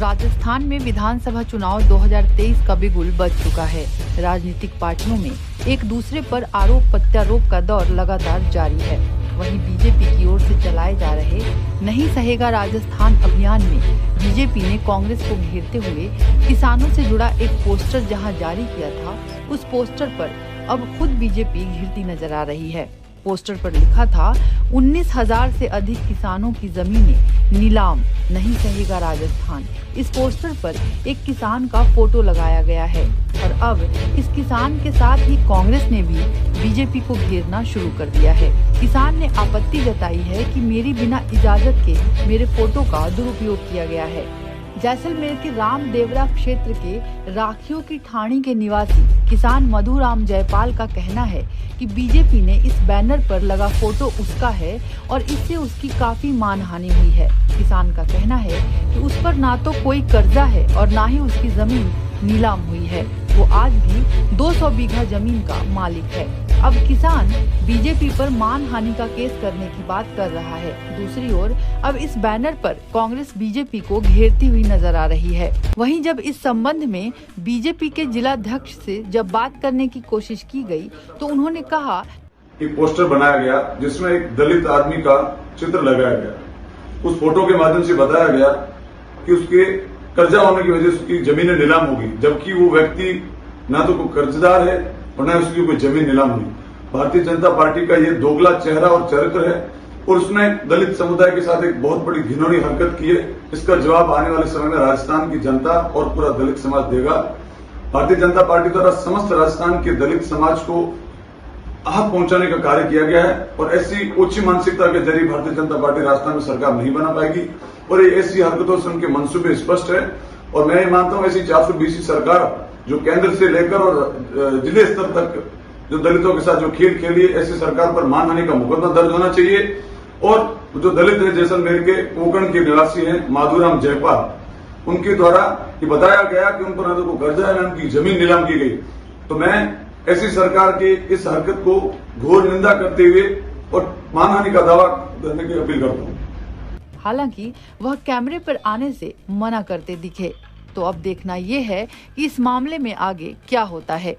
राजस्थान में विधानसभा चुनाव 2023 का बिगुल बज चुका है। राजनीतिक पार्टियों में एक दूसरे पर आरोप प्रत्यारोप का दौर लगातार जारी है। वहीं बीजेपी की ओर से चलाए जा रहे नहीं सहेगा राजस्थान अभियान में बीजेपी ने कांग्रेस को घेरते हुए किसानों से जुड़ा एक पोस्टर जहां जारी किया था, उस पोस्टर पर अब खुद बीजेपी घिरती नजर आ रही है। पोस्टर पर लिखा था 19,000 से अधिक किसानों की जमीनें नीलाम, नहीं सहेगा राजस्थान। इस पोस्टर पर एक किसान का फोटो लगाया गया है और अब इस किसान के साथ ही कांग्रेस ने भी बीजेपी को घेरना शुरू कर दिया है। किसान ने आपत्ति जताई है कि मेरी बिना इजाजत के मेरे फोटो का दुरुपयोग किया गया है। जैसलमेर के रामदेवरा क्षेत्र के राखियों की ठाणी के निवासी किसान मधुराम जयपाल का कहना है कि बीजेपी ने इस बैनर पर लगा फोटो उसका है और इससे उसकी काफी मानहानि हुई है। किसान का कहना है कि उस पर ना तो कोई कर्जा है और ना ही उसकी जमीन नीलाम हुई है। वो आज भी 200 बीघा जमीन का मालिक है। अब किसान बीजेपी पर मानहानि का केस करने की बात कर रहा है। दूसरी ओर अब इस बैनर पर कांग्रेस बीजेपी को घेरती हुई नजर आ रही है। वहीं जब इस संबंध में बीजेपी के जिलाध्यक्ष से जब बात करने की कोशिश की गई तो उन्होंने कहा, एक पोस्टर बनाया गया जिसमें एक दलित आदमी का चित्र लगाया गया। उस फोटो के माध्यम से बताया गया कि उसके कर्जा होने की वजह से उसकी जमीनें नीलाम होगी, जबकि वो व्यक्ति ना तो कोई कर्जदार है और न उसकी कोई जमीन नीलाम हुई। भारतीय जनता पार्टी का ये दोगला चेहरा और चरित्र है और उसने दलित समुदाय के साथ एक बहुत बड़ी घिनौनी हरकत की है। इसका जवाब आने वाले समय में राजस्थान की जनता और पूरा दलित समाज देगा। भारतीय जनता पार्टी द्वारा समस्त राजस्थान के दलित समाज को आहत पहुंचाने का कार्य किया गया है और ऐसी ओछी मानसिकता के जरिए भारतीय जनता पार्टी राजस्थान में सरकार नहीं बना पाएगी और ये ऐसी हरकतों से उनके मंसूबे स्पष्ट है। और मैं मानता हूं ऐसी 420 सरकार जो केंद्र से लेकर और जिले स्तर तक जो दलितों के साथ जो खेल खेली, ऐसी सरकार पर मानहानि का मुकदमा दर्ज होना चाहिए। और जो दलित है जैसलमेर के कोकण के निवासी हैं मधुराम जयपाल, उनके द्वारा ये बताया गया कि उन पर न तो कोई कर्जा है न उनकी जमीन नीलाम की गई। तो मैं ऐसी सरकार के इस हरकत को घोर निंदा करते हुए और मानहानि का दावा करने की अपील करता हूं। हालांकि वह कैमरे पर आने से मना करते दिखे। तो अब देखना ये है कि इस मामले में आगे क्या होता है।